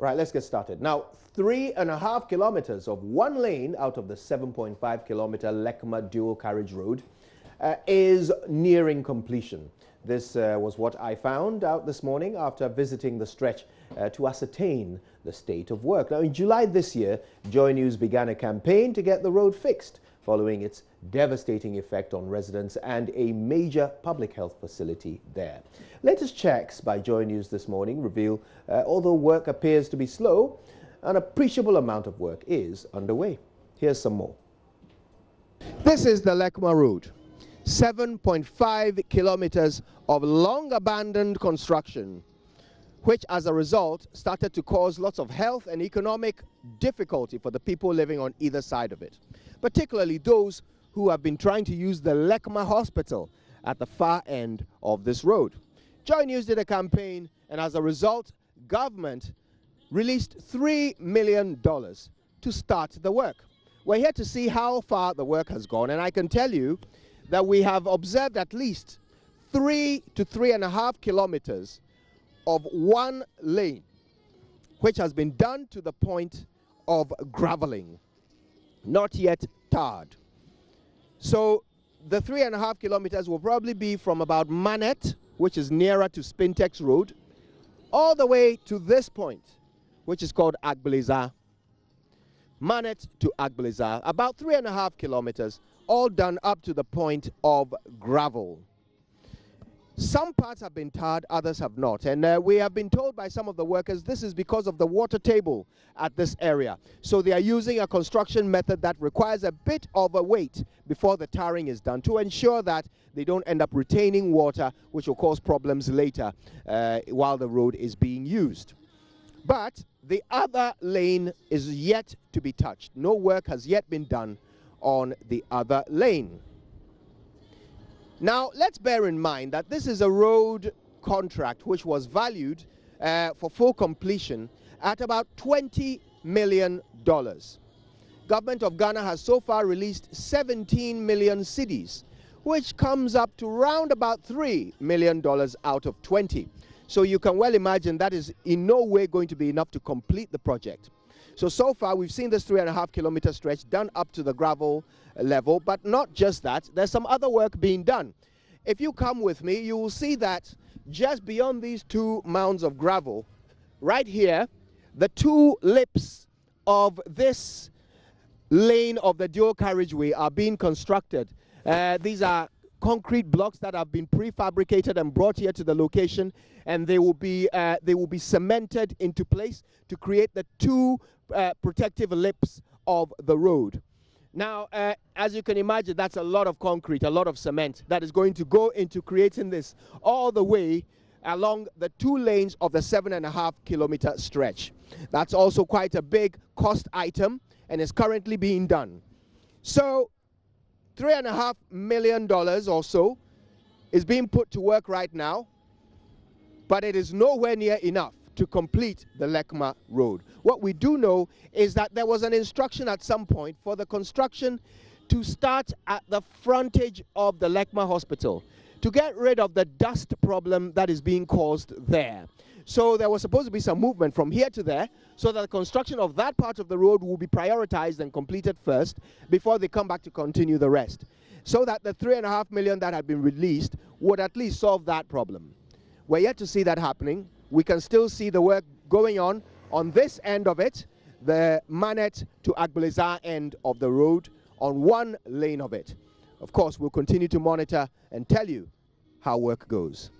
Right, let's get started. Now, 3.5 kilometers of one lane out of the 7.5 kilometer Lekma dual carriage road is nearing completion. This was what I found out this morning after visiting the stretch to ascertain the state of work. Now, in July this year, JoyNews began a campaign to get the road fixed following its devastating effect on residents and a major public health facility there. Latest checks by JoyNews this morning reveal although work appears to be slow, an appreciable amount of work is underway. Here's some more. This is the Lekma Road. 7.5 kilometers of long abandoned construction, which as a result started to cause lots of health and economic difficulty for the people living on either side of it, particularly those who have been trying to use the Lekma Hospital at the far end of this road. JoyNews did a campaign, and as a result, government released $3 million to start the work. We're here to see how far the work has gone, and I can tell you that we have observed at least 3 to 3.5 kilometers of one lane, which has been done to the point of graveling, not yet tarred. So the 3.5 kilometers will probably be from about Manet, which is nearer to Spintex Road, all the way to this point, which is called Agbliza. Manet to Agbliza, about 3.5 kilometers, all done up to the point of gravel. Some parts have been tarred, others have not. And we have been told by some of the workers this is because of the water table at this area. So they are using a construction method that requires a bit of a wait before the tarring is done to ensure that they don't end up retaining water, which will cause problems later while the road is being used. But the other lane is yet to be touched. No work has yet been done on the other lane. Now, let's bear in mind that this is a road contract which was valued for full completion at about $20 million. Government of Ghana has so far released 17 million cedis, which comes up to round about $3 million out of 20. So you can well imagine that is in no way going to be enough to complete the project. So far we've seen this 3.5 kilometer stretch done up to the gravel level, but not just that, there's some other work being done. If you come with me, you will see that just beyond these two mounds of gravel, right here, the two lips of this lane of the dual carriageway are being constructed. These are concrete blocks that have been prefabricated and brought here to the location, and they will be cemented into place to create the two protective lips of the road. Now, as you can imagine, that's a lot of concrete, a lot of cement that is going to go into creating this all the way along the two lanes of the 7.5 kilometer stretch. That's also quite a big cost item and is currently being done. So $3.5 million or so is being put to work right now, but it is nowhere near enough to complete the Lekma Road. What we do know is that there was an instruction at some point for the construction to start at the frontage of the Lekma Hospital to get rid of the dust problem that is being caused there. So there was supposed to be some movement from here to there so that the construction of that part of the road will be prioritized and completed first before they come back to continue the rest. So that the $3.5 million that had been released would at least solve that problem. We're yet to see that happening. We can still see the work going on this end of it, the Manet to Agbliza end of the road, on one lane of it. Of course, we'll continue to monitor and tell you how work goes.